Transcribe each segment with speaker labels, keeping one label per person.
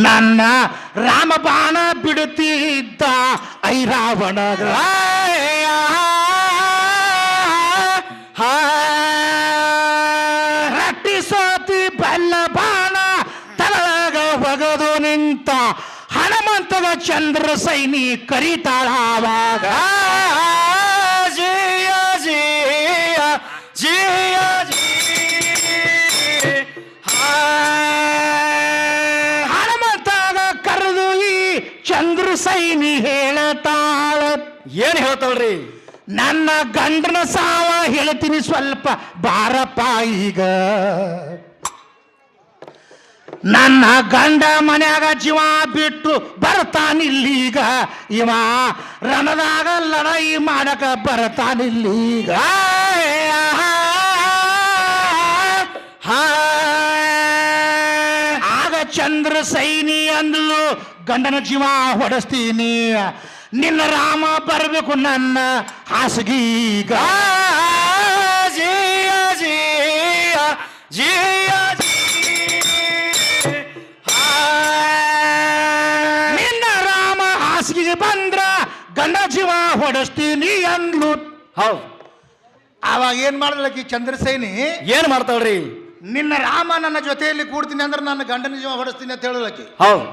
Speaker 1: ನನ್ನ ರಾಮಬಾಣ ಬಿಡುತ್ತಿದ್ದ ಐರಾವಣಗ ರಟ್ಟಿ ಸೋತಿ ಬಲ್ಲ ಬಾಣ ತಳಗ ಬಗದು ನಿಂತ ಹನುಮಂತದ ಚಂದ್ರ ಸೈನಿ ಕರಿತಾಳಾವಾಗ ಜಿಯ ಜಿಯ ಜಿಯ ಹನುಮಂತಾಗ ಕರೆದು ಈ ಚಂದ್ರ ಸೈನಿ ಹೇಳತಾಳ
Speaker 2: ಏನ್ ಹೇಳ್ತಾಳ್ರಿ?
Speaker 1: ನನ್ನ ಗಂಡನ ಸಾವ ಹೇಳ್ತೀನಿ ಸ್ವಲ್ಪ ಬಾರಪ್ಪ ಈಗ. ನನ್ನ ಗಂಡ ಮನ್ಯಾಗ ಜೀವ ಬಿಟ್ಟು ಬರ್ತಾನಿಲ್ಲೀಗ, ಇವ ರಣದಾಗ ಲಡಾಯಿ ಮಾಡಕ ಬರ್ತಾನಿಲ್ಲೀಗ. ಆಗ ಚಂದ್ರ ಸೈನಿ ಅಂದ್ಲು, ಗಂಡನ ಜೀವ ಹೊಡೆಸ್ತೀನಿ, ನಿನ್ನ ರಾಮ ಬರಬೇಕು ನನ್ನ ಹಾಸಿಗೀಗ. ಜಿಯ ಜಿಯ ಜಿಯ ನಿನ್ನ ರಾಮ ಹಾಸಿಗೆ ಬಂದ್ರ ಗಂಡ ಜೀವ ಹೊಡೆಸ್ತೀನಿ ಅಂದ್ಲು.
Speaker 2: ಹೌದು.
Speaker 1: ಅವಾಗ ಏನ್ ಮಾಡಿದ್ಲಕ್ಕಿ ಚಂದ್ರಸೇನಿ?
Speaker 2: ಏನ್ ಮಾಡ್ತಾಳ್ರಿ?
Speaker 1: ನಿನ್ನ ರಾಮ ನನ್ನ ಜೊತೆಯಲ್ಲಿ ಕೂಡ್ತೀನಿ ಅಂದ್ರೆ ನನ್ನ ಗಂಡನ ಜೀವ ಹೊಡೆಸ್ತೀನಿ ಅಂತ ಹೇಳಲಕ್ಕಿ.
Speaker 2: ಹೌದು.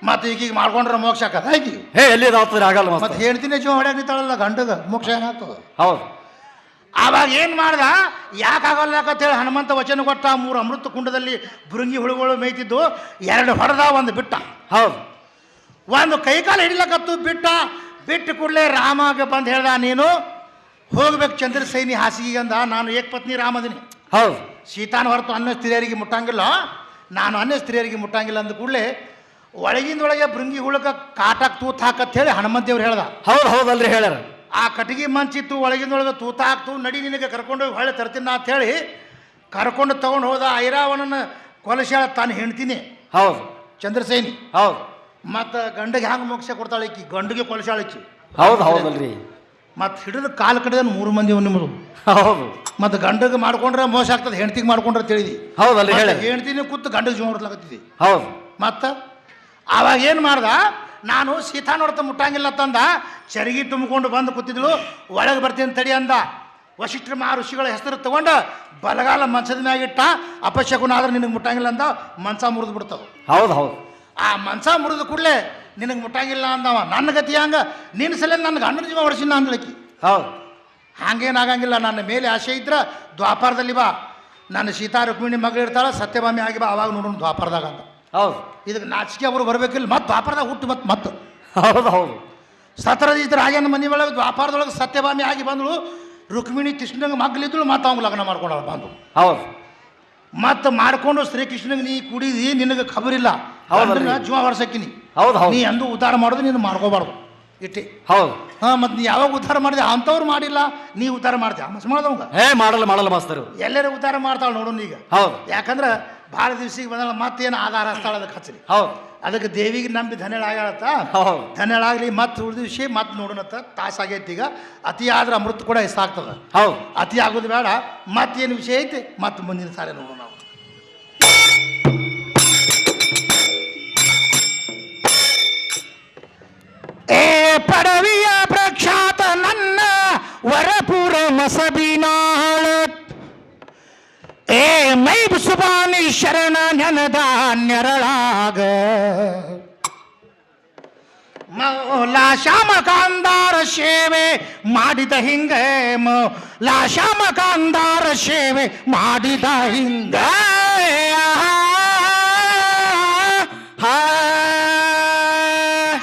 Speaker 1: ಮತ್ತೆ ಈಗೀಗ ಮಾಡ್ಕೊಂಡ್ರೆ ಮೋಕ್ಷ ಆಕದ ಆಗಿ
Speaker 2: ಎಲ್ಲಿ ಆಗಲ್ಲ.
Speaker 1: ಮತ್ತೆ ಹೇಳ್ತೀನಿ ಜೀವ ಹೊಡ್ಯಾಕ ನಿಂತಾಳಲ್ಲ ಗಂಡಗ, ಮೋಕ್ಷ ಏನಾಗ್ತದ?
Speaker 2: ಹೌದು.
Speaker 1: ಆವಾಗ ಏನ್ ಮಾಡ್ದ, ಯಾಕಾಗಲ್ಲ ಹೇಳಿ ಹನುಮಂತ ವಚನ ಕೊಟ್ಟ. 3 ಅಮೃತ ಕುಂಡದಲ್ಲಿ ಬುರುಂಗಿ ಹುಳುಗಳು ಮೇಯ್ತಿದ್ದು, 2 ಹೊಡೆದ, 1 ಬಿಟ್ಟ.
Speaker 2: ಹೌದು.
Speaker 1: 1 ಕೈಕಾಲು ಹಿಡಿಲಕತ್ತು, ಬಿಟ್ಟು ಕೂಡಲೇ ರಾಮಗೆ ಬಂದು ಹೇಳ್ದ, ನೀನು ಹೋಗ್ಬೇಕು ಚಂದ್ರಸೈನಿ ಹಾಸಿಗೆ ಅಂದ. ನಾನು ಏಕಪತ್ನಿ ರಾಮದಿನಿ.
Speaker 2: ಹೌದು.
Speaker 1: ಸೀತಾನ ಹೊರತು ಅನ್ಯ ಸ್ತ್ರೀಯರಿಗೆ ಮುಟ್ಟಂಗಿಲ್ಲ, ನಾನು ಅನ್ಯ ಸ್ತ್ರೀಯರಿಗೆ ಮುಟ್ಟಂಗಿಲ್ಲ ಅಂದ ಕೂಡಲೇ ಒಳಗಿಂದೊಳಗೆ ಬೃಂಗಿ ಹುಳಕ ಕಾಟಕ್ಕೆ ತೂತ್ ಹಾಕತ್ ಹೇಳಿ ಹನುಮಂತ ದೇವ್ರು ಹೇಳ್ದ.
Speaker 2: ಹೌದು ಹೌದಲ್ರಿ ಹೇಳ್ಯಾರ.
Speaker 1: ಆ ಕಟ್ಟಿಗೆ ಮಂಚಿತ್ತು, ಒಳಗಿಂದೊಳಗೆ ತೂತ ಹಾಕ್ತು, ನಡಿ ನಿನಗೆ ಕರ್ಕೊಂಡೋಗಿ ಹೊಳೆ ತರ್ತೀನಿ ಅಂತ ಹೇಳಿ ಕರ್ಕೊಂಡು ತಗೊಂಡು ಹೋದ. ಐರಾವಣನ ಕೊಲಶಾಳ ತಾನು ಹೆಣ್ತೀನಿ.
Speaker 2: ಹೌದು.
Speaker 1: ಚಂದ್ರಸೇನಿ.
Speaker 2: ಹೌದು.
Speaker 1: ಮತ್ತು ಗಂಡಗೆ ಹ್ಯಾಂಗ ಮೋಕ್ಷ ಕೊಡ್ತಾಳೆ ಈಕಿ? ಗಂಡಿಗೆ ಕೊಲಶಾಳಿಕ್ಕಿ.
Speaker 2: ಹೌದು ಹೌದಲ್ರಿ.
Speaker 1: ಮತ್ತು ಹಿಡಿದು ಕಾಲು ಕಡಿದ 3 ಮಂದಿ ನಿಮ್ಮದು.
Speaker 2: ಹೌದು.
Speaker 1: ಮತ್ತು ಗಂಡಗೆ ಮಾಡ್ಕೊಂಡ್ರೆ ಮೋಸ ಆಗ್ತದೆ, ಹೆಣ್ತಿಗೆ ಮಾಡ್ಕೊಂಡ್ರೆ ತಿಳಿದಿ.
Speaker 2: ಹೌದಲ್ರಿ ಹೇಳ.
Speaker 1: ಹೆಣ್ತಿನಿ ಕೂತು ಗಂಡಗೆ ಜೀವ ಹೊಡ್ಲಾಕತ್ತಿದ್ದಿ.
Speaker 2: ಹೌದು.
Speaker 1: ಮತ್ತು ಆವಾಗ ಏನು ಮಾಡ್ದ, ನಾನು ಸೀತಾ ನೋಡ್ತಾ ಮುಟ್ಟಂಗಿಲ್ಲ ತಂದ, ಚರಗಿ ತುಂಬಿಕೊಂಡು ಬಂದು ಕೂತಿದ್ಳು. ಒಳಗೆ ಬರ್ತೀನಿ ತಡಿ ಅಂದ. ವಶಿಷ್ಠ ಮಹರ್ಷಿಗಳ ಹೆಸರು ತಗೊಂಡು ಬಲಗಾಲ ಮಂಚದ ಮ್ಯಾಗಿಟ್ಟ. ಅಪಶಕುನ ಆದ್ರೆ ನಿನಗೆ ಮುಟ್ಟಂಗಿಲ್ಲ ಅಂದ, ಮಂಚ ಮುರಿದು ಬಿಡ್ತಾವೆ.
Speaker 2: ಹೌದು ಹೌದು.
Speaker 1: ಆ ಮಂಚ ಮುರಿದು ಕೂಡಲೇ ನಿನಗೆ ಮುಟ್ಟಂಗಿಲ್ಲ ಅಂದವ. ನನ್ನ ಗತಿ ಹಂಗ, ನಿನ್ನ ಸಲ ನನ್ನ ಗಂಡನ ಜೀವ ಹೊಡೆಸಿನ ಅಂದ್ಲಕ್ಕಿ.
Speaker 2: ಹೌದು.
Speaker 1: ಹಾಗೇನಾಗಂಗಿಲ್ಲ, ನನ್ನ ಮೇಲೆ ಆಸೆ ಇದ್ರೆ ದ್ವಾಪಾರದಲ್ಲಿ ಬಾ, ನನ್ನ ಸೀತಾ ರುಕ್ಮಿಣಿ ಮಗಳು ಇರ್ತಾಳೆ, ಸತ್ಯಭಾಮಿ ಆಗಿ ಬಾ, ಅವಾಗ ನೋಡೋಣ ದ್ವಾಪಾರದಾಗ ಅಂತ.
Speaker 2: ಹೌದು.
Speaker 1: ಇದಕ್ಕೆ ನಾಚಿಕೆ ಅವರು ಬರಬೇಕಿಲ್ಲ, ಮತ್ತೆ ದ್ವಾಪಾರದಾಗ ಹುಟ್ಟು ಮತ್ತೆ
Speaker 2: ಹೌದು ಹೌದು.
Speaker 1: ಸತ್ರಜಿತ್ ರಾಜನ ಮನೆ ಒಳಗೆ ದ್ವಾಪಾರದೊಳಗೆ ಸತ್ಯಭಾಮಿ ಆಗಿ ಬಂದಳು. ರುಕ್ಮಿಣಿ ಕೃಷ್ಣಂಗೆ ಮಗ್ಲಿದ್ದಳು, ಮತ್ತೆ ಅವ್ಗೆ ಲಗ್ನ ಮಾಡ್ಕೊಂಡಳ ಬಂದು.
Speaker 2: ಹೌದು.
Speaker 1: ಮತ್ತೆ ಮಾಡ್ಕೊಂಡು ಶ್ರೀಕೃಷ್ಣಗೆ ನೀ ಕುಡಿದಿ, ನಿನಗೆ ಖಬರಿಲ್ಲ, ಜೀವ ಹೊಡ್ಸಕ್ಕಿನಿ.
Speaker 2: ಹೌದು ಹೌದು.
Speaker 1: ನೀ ಅಂದು ಉದ್ಧಾರ ಮಾಡೋದು ನೀನು ಮಾಡ್ಕೋಬಾರ್ದು ಇಟ್ಟೆ.
Speaker 2: ಹೌದು.
Speaker 1: ಹಾಂ, ಮತ್ತು ನೀ ಯಾವಾಗ ಉದ್ಧಾರ ಮಾಡಿದೆ? ಅಂಥವ್ರು ಮಾಡಿಲ್ಲ, ನೀ ಉದ್ಧಾರ ಮಾಡ್ತೀಯ ಮಸ್ ಮಾಡ್ದವಂಗ.
Speaker 2: ಮಾಡಲ್ಲ ಮಾಸ್ತರು.
Speaker 1: ಎಲ್ಲರೂ ಉದ್ಧಾರ ಮಾಡ್ತಾಳೆ ನೋಡೋಣ ಈಗ.
Speaker 2: ಹೌದು.
Speaker 1: ಯಾಕಂದ್ರೆ ಭಾಳ ದಿವ್ಸಿಗೆ ಬಂದಳ, ಮತ್ತೇನು ಆಧಾರ ಹಚ್ತಾಳೆ ಅದಕ್ಕೆ ಹಚ್ಚಲಿ.
Speaker 2: ಹೌದು.
Speaker 1: ಅದಕ್ಕೆ ದೇವಿಗೆ ನಂಬಿ ಧನ್ಯಳಾಗತ್ತ.
Speaker 2: ಹೌದು.
Speaker 1: ಧನ್ಯಳಾಗಲಿ. ಮತ್ತೆ ಉಳಿದ ವಿಷಯ ಮತ್ತೆ ನೋಡೋಣತ್ತ. ತಾಸಾಗೈತಿ ಈಗ. ಅತಿ ಆದ್ರೆ ಅಮೃತ ಕೂಡ ಎಷ್ಟಾಗ್ತದೆ.
Speaker 2: ಹೌದು.
Speaker 1: ಅತಿ ಆಗೋದು ಬೇಡ. ಮತ್ತೇನು ವಿಷಯ ಐತಿ ಮತ್ತೆ ಮುಂದಿನ ಸಾರಿ ನೋಡೋಣ ನಾವು. ಏ ಪಡವಿಯ ಪ್ರಖ್ಯಾತ ನನ್ನ ವರಪುರ ಮಸಬಿನಾಳ, ಏ ಮೈಬ್ ಸುಬಾನಿ ಶರಣ ನೆನದ ನೆರಳಾಗ, ಮೌಲಾ ಶ್ಯಾಮಕಾಂದಾರ ಸೇವೆ ಮಾಡಿದ ಹಿಂಗೆ, ಮೌಲಾ ಶ್ಯಾಮಕಾಂದಾರ ಸೇವೆ ಮಾಡಿದ ಹಿಂಗೆ.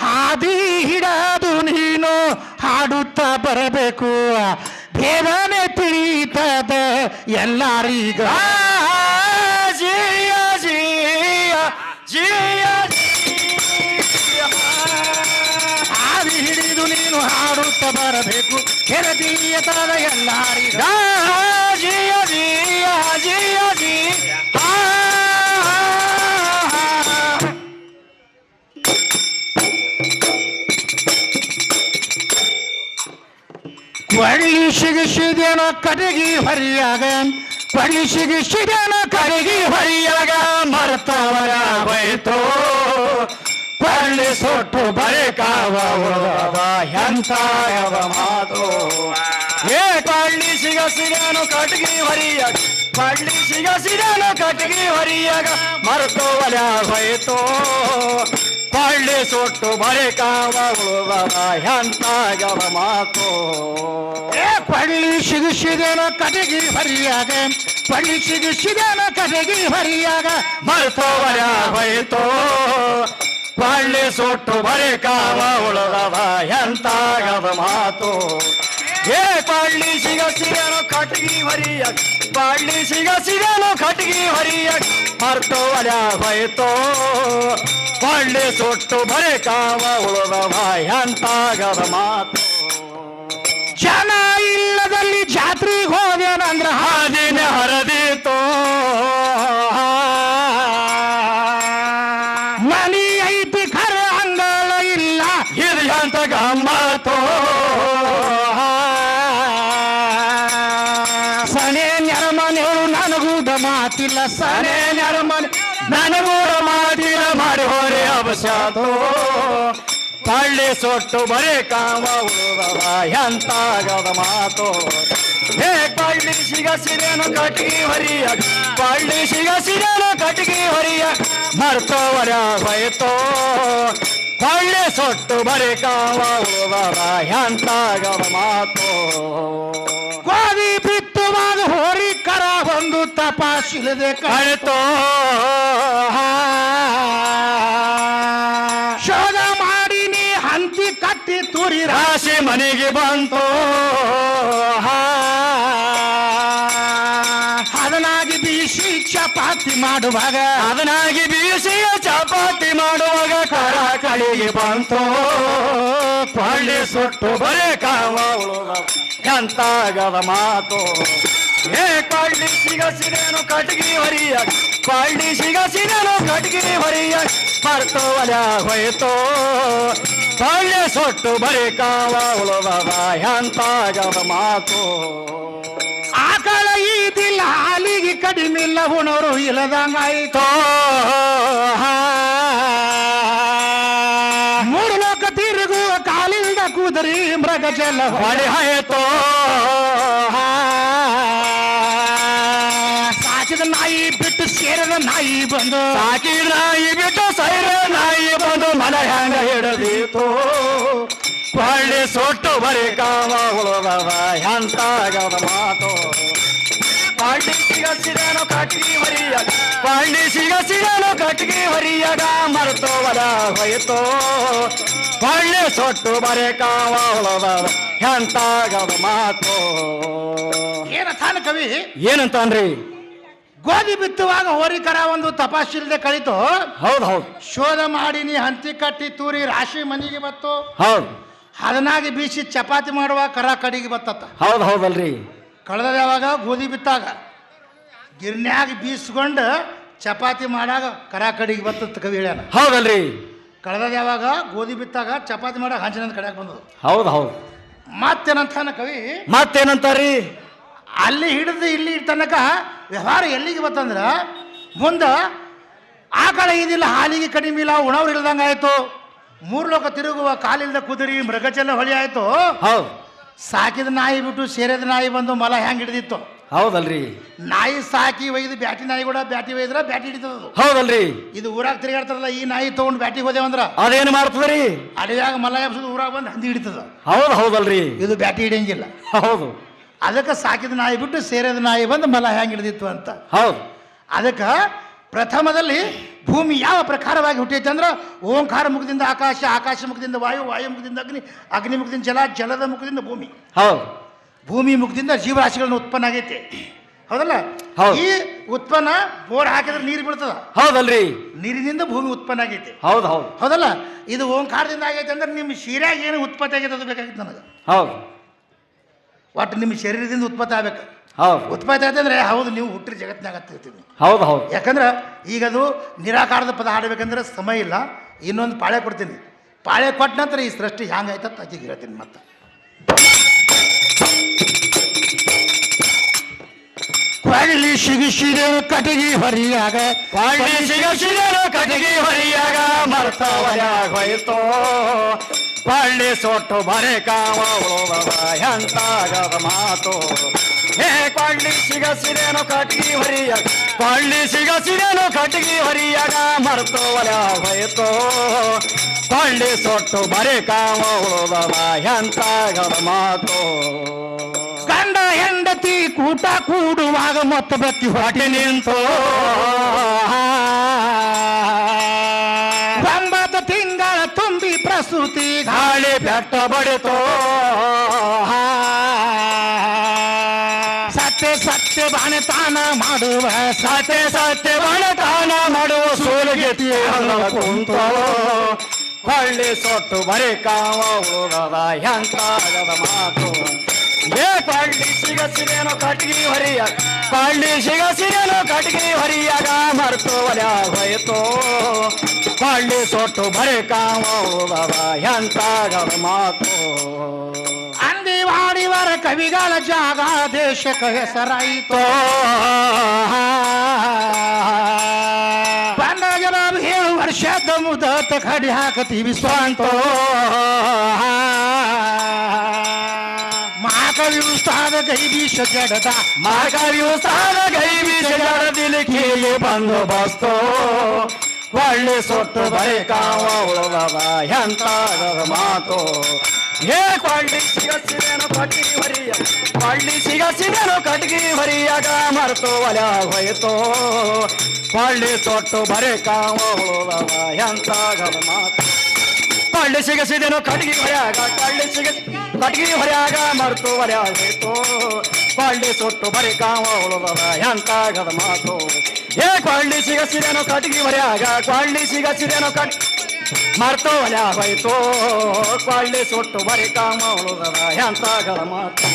Speaker 1: ಹಾದಿ ಹಿಡದು ನೀನು ಹಾಡುತ್ತಾ ಬರಬೇಕು, ಭೇದನೆ ತಿಳಿತದ ಎಲ್ಲರಿಗ. ಜಿಯ ಜಿಯ ಜಿಯ ಹಾದಿ ಹಿಡಿದು ನೀನು ಹಾಡುತ್ತಾ ಬರಬೇಕು, ಹೆರದಿಯ ತರದ ಎಲ್ಲರಿಗ. ಜಿಯ ಜಿಯ ಜಿಯ ಜಿಯ. ಒಳ್ಳಿ ಸಿಗಿಸಿದೇನೋ ಕಟಗಿ ಹೊರಿಯಾಗ,
Speaker 2: ಪಡಿಸಿಗಿಸಿದನ ಕಡೆಗೆ ಹೊರಿಯಾಗ ಮರ್ತವರ ಹೋಯ್ತು ಪಳ್ಳಿ ಸೊಟ್ಟು ಬರೆ ಕಾವ ಉಳಿದದ ಎಂತ ಮಾತು ಏ ಪಳ್ಳಿ ಸಿಗನು ಕಟ್ಗಿ ಹೊರಿಯಾಗ ಪಳ್ಳಿ ಸಿಗನು ಕಟ್ಗಿ ಹೊರಿಯಾಗ ಮರ್ತವರ ಹೋಯ್ತು ಪಳ್ಳಿ ಸೊಟ್ಟು ಬರೆ ಕಾವ ಉಳಿದದ ಎಂತ ಮಾತು
Speaker 1: ಏ ಪಳ್ಳಿ ಸಿಗಿಸಿದೇನೋ ಕಟಗಿ ಹೊರಿಯಾಗ ಪಳ್ಳಿ ಸಿಗಿಸಿದೇನೋ ಕಟಗಿ ಹೊರಿಯಾಗ
Speaker 2: ಮರ್ತವರ ಹೋಯ್ತು ಪಳ್ಳಿ ಸೊಟ್ಟು ಬರೆ ಕಾವ ಉಳಿದವ ಎಂತಾಗದ ಮಾತು ಏ ಪಳ್ಳಿ ಸಿಗನು ಕಟ್ಗಿ ಹೊರಿಯ ಪಳ್ಳಿ ಸಿಗನು ಕಟ್ಗಿ ಹೊರಿಯ ಮರ್ತವರ ಹೋಯ್ತು ಪಳ್ಳಿ ಸೊಟ್ಟು ಬರೆ ಕಾವ ಉಳಿದವ ಎಂತಾಗದ ಮಾತು
Speaker 1: ಜನ ಇಲ್ಲದಲ್ಲಿ ಜಾತ್ರೆಗೆ ಹೋದೇನಂದ್ರ
Speaker 2: ಹಾದಿನ ಹರದಿತೋ
Speaker 1: ಮನಿ ಐತಿ ಖರ ಅಂಗಳ ಇಲ್ಲ
Speaker 2: ಇದು ಎಂತ ಗಮ್ಮತ್ತೋ
Speaker 1: ಸನೆ ನೆರಮನೆಗಳು ನನಗೂದ ಮಾತಿಲ್ಲ ಸನೆ ನೆರಮನೆ
Speaker 2: ನನಗೂಡ ಮಾತಿನ ಮಾಡಿ ಹೋರೆ ಅವಶ್ಯತೋ ಪಳ್ಳಿ ಸೊಟ್ಟು ಬರೆ ಕಾವ ಉಳಿದವ ಎಂತಾಗದ ಮಾತು ಹೇ ಪಳ್ಳಿ ಸಿಗನು ಕಟ್ಗಿ ಹೊರಿಯ ಪಳ್ಳಿ ಸಿಗನು ಕಟ್ಗಿ ಹೊರಿಯ ಮರ್ತವರ ಹೋಯ್ತೋ ಪಳ್ಳಿ ಸೊಟ್ಟು ಬರೆ ಕಾವ ಉಳಿದವ ಎಂತಾಗದ ಮಾತು
Speaker 1: ಗೋಧಿ ಬಿತ್ತುವಾಗ ಹೋರಿ ಕರ ಒಂದು ತಪಾಸಿಲ್ಲದೆ
Speaker 2: ಕಳಿತೋ
Speaker 1: ಶೋಧ ಮಾಡಿ ನೀ ಹಂತಿ ಕಟ್ಟಿ ತೂರಿ
Speaker 2: ರಾಶಿ ಮನೆಗೆ ಬಂತು
Speaker 1: ಅದನಾಗಿ ಬೀಸಿ ಚಪಾತಿ ಮಾಡುವಾಗ
Speaker 2: ಅದನಾಗಿ ಬೀಸಿ ಚಪಾತಿ ಮಾಡುವಾಗ ಕರ ಕಳಿಗೆ ಬಂತು ಪಳ್ಳಿ ಸುಟ್ಟು ಬರೆ ಕಾವ ಉಳಿದವ ಎಂತಾಗದ ಮಾತು ಏ ಪಳ್ಳಿ ಸಿಗನು ಕಟ್ಗಿ ಹೊರಿಯ ಪಳ್ಳಿ ಸಿಗನು ಕಟ್ಗಿ ಹೊರಿಯ ಮರ್ತವಲ ಹೋಯ್ತು ಪಳ್ಳಿ ಸೊಟ್ಟು ಬರೆ ಕಾವ ಉಳಿದವ ಎಂತಾಗದ ಮಾತು
Speaker 1: ಆಕಳ ಈದಿಲ್ಲ ಹಾಲಿಗೆ ಕಡಿಮಿಲ್ಲ ಉಣೋರು ಇಲ್ಲದಂಗಾಯ್ತು ಮೂರು ಲೋಕ ತಿರುಗುವ ಕಾಲಿಂದ ಕುದುರಿ ಮೃಗ ಜಲ
Speaker 2: ಹೊಳೆ ಹೋಯ್ತು
Speaker 1: ಸಾಕಿದ ನಾಯಿ ಬಿಟ್ಟು ಸೇರದ ನಾಯಿ ಬಂದು
Speaker 2: ಸಾಕಿ ನಾಯಿ ಬಿಟ್ಟು ಸೈರ ನಾಯಿ ಬಂದು ಮನ ಹ್ಯಾಂಗ ಹಿಡದೀತು ಪಳ್ಳಿ ಸೊಟ್ಟು ಬರೆ ಕಾವ ಉಳಿದವ ಎಂತಾಗದ ಮಾತು ಪಳ್ಳಿ ಸಿಗನು ಕಟ್ಗಿ ಹೊರಿಯಾಗ ಪಳ್ಳಿ ಸಿಗನು ಕಟ್ಗಿ ಹೊರಿಯಾಗ ಮರ್ತವರ ಹೋಯ್ತು ಪಳ್ಳಿ ಸೊಟ್ಟು ಬರೆ ಕಾವ ಉಳಿದವ ಎಂತಾಗದ ಮಾತು
Speaker 1: ಏನಥಾನ ಕವಿ
Speaker 2: ಏನಂತಾನ್ರಿ
Speaker 1: ಗೋಧಿ ಬಿತ್ತುವಾಗ ಹೋರಿ ಕರ ಒಂದು ತಪಾಸಿಲ್ಲದೆ ಕಳಿತು
Speaker 2: ಹೌದು ಹೌದು
Speaker 1: ಶೋಧ ಮಾಡಿ ನೀ ಹಂತಿ ಕಟ್ಟಿ ತೂರಿ ರಾಶಿ ಮನಿಗೆ ಬತ್ತು
Speaker 2: ಹೌದು
Speaker 1: ಹದನಾಗಿ ಬೀಸಿ ಚಪಾತಿ ಮಾಡುವ ಕರ ಕಡಿಗೆ ಬತ್ತತ್ತ
Speaker 2: ಹೌದು ಹೌದಲ್ರಿ
Speaker 1: ಕಳೆದ ಯಾವಾಗ ಗೋಧಿ ಬಿತ್ತಾಗ ಗಿರ್ನ್ಯಾಗ ಬೀಸ್ಕೊಂಡು ಚಪಾತಿ ಮಾಡಾಗ ಕರ ಕಡಿಗೆ ಬತ್ತತ್ತ ಕವಿ ಹೇಳ್ಯಾನ
Speaker 2: ಹೌದಲ್ರಿ
Speaker 1: ಕಳೆದ ಯಾವಾಗ ಗೋಧಿ ಬಿತ್ತಾಗ ಚಪಾತಿ ಮಾಡಾಗ ಹಂಚಿನಂತ ಕಡೆಯಾಗ ಬಂದದು
Speaker 2: ಹೌದು ಹೌದು
Speaker 1: ಮತ್ತೇನಂತಾನ ಕವಿ
Speaker 2: ಮತ್ತೇನಂತಾರಿ
Speaker 1: ಅಲ್ಲಿ ಹಿಡಿದು ಇಲ್ಲಿ ತನಕ ವ್ಯವಹಾರ ಎಲ್ಲಿಗೆ ಬತ್ತಂದ್ರ ಮುಂದೆ ಆಕಳ ಇದಿಲ್ಲ ಹಾಲಿಗೆ ಕಡಿಮೆ ಇಲ್ಲ ಉಣವ್ರು ಇಲ್ದಂಗೆ ಆಯ್ತು ಮೂರು ಲೋಕ ತಿರುಗುವ ಕಾಲಿಲ್ದ ಕುದುರಿ ಮೃಗಚಲ ಹೊಳಿ ಆಯ್ತು
Speaker 2: ಹೌದು
Speaker 1: ಸಾಕಿದ ನಾಯಿ ಬಿಟ್ಟು ಸೇರಿದ ನಾಯಿ ಬಂದು ಮಲ ಹೆಂಗ್ ಹಿಡಿದಿತ್ತು
Speaker 2: ಹೌದಲ್ರಿ
Speaker 1: ನಾಯಿ ಸಾಕಿ ಒಯ್ದು ಬ್ಯಾಟಿ ನಾಯಿ ಕೂಡ ಬ್ಯಾಟಿ ಒಯ್ದ್ರ ಬ್ಯಾಟಿ ಹಿಡಿತದ
Speaker 2: ಹೌದಲ್ರಿ
Speaker 1: ಇದು ಊರಾಗ ತಿರುಗಾಡ್ತಾರಲ್ಲ ಈ ನಾಯಿ ತಗೊಂಡು ಬ್ಯಾಟಿಗೆ ಹೋದೇವಂದ್ರ
Speaker 2: ಅದೇನು ಮಾಡ್ತದ್ರಿ
Speaker 1: ಅಡವ್ಯಾಗ ಮಲ ಎಬ್ಸೋದು ಊರಾಗ ಬಂದು ಹಂದಿ ಹಿಡಿತದ
Speaker 2: ಹೌದು ಹೌದಲ್ರಿ
Speaker 1: ಇದು ಬ್ಯಾಟಿ ಹಿಡಿಯಂಗಿಲ್ಲ
Speaker 2: ಹೌದು
Speaker 1: ಅದಕ್ಕೆ ಸಾಕಿದ ನಾಯಿ ಬಿಟ್ಟು ಸೇರಿದ ನಾಯಿ ಬಂದು ಮಲ ಹೆಂಗ್ ಹಿಡಿದಿತ್ತು ಅಂತ
Speaker 2: ಹೌದು
Speaker 1: ಅದಕ್ಕೆ ಪ್ರಥಮದಲ್ಲಿ ಭೂಮಿ ಯಾವ ಪ್ರಕಾರವಾಗಿ ಹುಟ್ಟೈತೆ ಅಂದ್ರೆ ಓಂಕಾರ ಮುಖದಿಂದ ಆಕಾಶ, ಆಕಾಶ ಮುಖದಿಂದ ವಾಯು, ವಾಯು ಮುಖದಿಂದ ಅಗ್ನಿ, ಅಗ್ನಿ ಮುಖದಿಂದ ಜಲ, ಜಲದ ಮುಖದಿಂದ ಭೂಮಿ,
Speaker 2: ಹೌದು
Speaker 1: ಭೂಮಿ ಮುಖದಿಂದ ಜೀವರಾಶಿಗಳನ್ನ ಉತ್ಪನ್ನ ಆಗೈತೆ. ಹೌದಲ್ಲ?
Speaker 2: ಹೌದು.
Speaker 1: ಈ ಉತ್ಪನ್ನ ಬೋರ್ ಹಾಕಿದ್ರೆ ನೀರು ಬೀಳ್ತದ.
Speaker 2: ಹೌದಲ್ರಿ?
Speaker 1: ನೀರಿನಿಂದ ಭೂಮಿ ಉತ್ಪನ್ನ ಆಗೈತೆ.
Speaker 2: ಹೌದು ಹೌದು.
Speaker 1: ಹೌದಲ್ಲ? ಇದು ಓಂಕಾರದಿಂದ ಆಗೈತೆ ಅಂದ್ರೆ ನಿಮ್ಮ ಶರೀರಾಗ ಏನು ಉತ್ಪತ್ತಿ ಆಗೈತೆ ಅದು ಬೇಕಾಗಿತ್ತು ನನಗೆ.
Speaker 2: ಹೌದು.
Speaker 1: ಒಟ್ಟು ನಿಮ್ಮ ಶರೀರದಿಂದ ಉತ್ಪತ್ತಿ ಆಗ್ಬೇಕು.
Speaker 2: ಹೌದು.
Speaker 1: ಉತ್ಪತ್ತಿ ಆಯ್ತು ಅಂದ್ರೆ ಹೌದು ನೀವು ಹುಟ್ಟಿರಿ ಜಗತ್ತಿನಾಗ ಆಗ್ತಿರ್ತೀವಿ.
Speaker 2: ಹೌದು ಹೌದು.
Speaker 1: ಯಾಕಂದ್ರೆ ಈಗ ಅದು ನಿರಾಕಾರದ ಪದ ಹಾಡಬೇಕಂದ್ರೆ ಸಮಯ ಇಲ್ಲ. ಇನ್ನೊಂದು ಪಾಳೆ ಕೊಡ್ತೀನಿ. ಪಾಳೆ ಕೊಟ್ಟ ನಂತರ ಈ ಸೃಷ್ಟಿ ಹ್ಯಾಂಗಾಯ್ತ ಆಕೆಗೆ ಹೇಳ್ತೀನಿ. ಮತ್ತೆ ಕೊಳ್ಳಿ ಸಿಗಿಸಿದೇನು ಕಟಗಿ ಹೊರಿಯಾಗ
Speaker 2: ಕೊಳ್ಳಿ ಸಿಗಸಿದೇನು ಕಟಗಿ ಹೊರಿಯಾಗ ಮರ್ತವಲ್ಯಾಗ ಹೋಯ್ತೋ ಕೊಳ್ಳಿ ಸೊಟ್ಟು ಬರೆ ಕಾವ ಎಂತಾಗದ ಮಾತು ಹೇ ಕೊಳ್ಳಿ ಸಿಗಸಿದೇನು ಕಟಗಿ ಹೊರಿಯಾಗ ಕೊಳ್ಳಿ ಸಿಗಸಿದೇನು ಕಟಗಿ ಹೊರಿಯಾಗ ಮರ್ತವಲ್ಯಾಗ ಹೋಯ್ತೋ ಕೊಳ್ಳಿ ಸೊಟ್ಟು ಬರೆ ಕಾವ ಎಂತಾಗದ ಮಾತು
Speaker 1: ಗಂಡ ಹೆಂಡತಿ ಕೂಟ ಕೂಡುವಾಗ ಮತ್ತ ಬತ್ತಿ ಹೊಟ್ಟೆ ನಿಂತು ಒಂಬತ್ತು ತಿಂಗಳ ತುಂಬಿ ಪ್ರಸೂತಿ
Speaker 2: ಗಾಳಿ ಬೆಟ್ಟ ಬಡಿತೋ
Speaker 1: ಸತ್ಯ ಸತ್ಯ ಬಾಣತಾನ ಮಾಡುವ
Speaker 2: ಸತೆ ಸತ್ಯ ಬಡತಾನ ಮಾಡುವ ಸೋಲಗೆತಿ ಕುಂತೋ ಕೊಳ್ಳಿ ಸೊಟ್ಟು ಬರೆ ಕಾವ ಉಳದ ಎಂತಾಗದ ಮಾತು ಏ ಕೊಳ್ಳಿ ಸಿಗಸಿರೇನೋ ಕಟ್ಗಿ ಹೊರಿಯ ಕೊಳ್ಳಿ ಸಿಗಸಿರೇನೋ ಕಟ್ಗಿ ಹೊರಿಯಾಗ ಮರ್ತು ಒಲ್ಯಾಗ ಹೋಯ್ತೋ ಕೊಳ್ಳಿ ಸೊಟ್ಟು ಬರೆ ಕಾವ ಉಳದ ಎಂತಾಗದ ಮಾತು
Speaker 1: ಅಂದಿವಾಡಿವರ ಕವಿಗಳ ಜಾಗ ದೇಶಕ್ಕೆ ಹೆಸರಾಯಿತು ಬಂದಾಗ ನಾವು 7 ವರ್ಷದ ಮುದತ ಕಡಿ ಹಾಕತೀವಿ ಸ್ವಂತೋ ಮಹಾಕವಿ ಉಸ್ತಾದ ಗೈಬೀಶ ಜಡದ
Speaker 2: ಮಾರ್ಗವ್ಯೂ ಸಾಲ ಗೈಬಿ ಜಡದಿಲಿ ಕೀಲಿ ಬಂದು ಬಸ್ತೋ ಒಳ್ಳೆ ಸೊಟ್ಟು ಬರೆ ಕಾವ ಉಳದ ಎಂತಾಗದ ಮಾತು ಏ ಕೊಳ್ಳಿ ಸಿಗಸಿದೇನು ಕಟ್ಗಿ ಹೊರಿಯ ಕೊಳ್ಳಿ ಸಿಗಸಿದೇನು ಕಟ್ಗಿ ಹೊರಿಯಾಗ ಮರ್ತು ಒಲ್ಯಾಗ ಹೋಯ್ತೋ ಕೊಳ್ಳಿ ಸೊಟ್ಟು ಬರೆ ಕಾವ ಉಳದ ಎಂತಾಗದ ಮಾತು ಕೊಳ್ಳಿ ಸಿಗಸಿದೇನು ಕಟ್ಗಿ ಹೊರ್ಯಾಗ ಕೊಳ್ಳಿ ಕಟ್ಗಿ ಹೊರ್ಯಾಗ ಮರ್ತು ಒಲ್ಯಾಗ ಹೋಯ್ತೋ ಕೊಳ್ಳಿ ಸೊಟ್ಟು ಬರೆ ಕಾವ ಉಳದ ಎಂತಾಗದ ಮಾತು ಏ ಕೊಳ್ಳಿ ಸಿಗಸಿದೇನು ಕಟ್ಗಿ ಹೊರ್ಯಾಗ ಕೊಳ್ಳಿ ಸಿಗಸಿದೇನು ಕಟ್ ಮರ್ತು ಒಲ್ಯಾಗ ಹೋಯ್ತೋ ಕೊಳ್ಳಿ ಸೊಟ್ಟು ಬರೆ ಕಾವ ಉಳದ ಎಂತಾಗದ ಮಾತು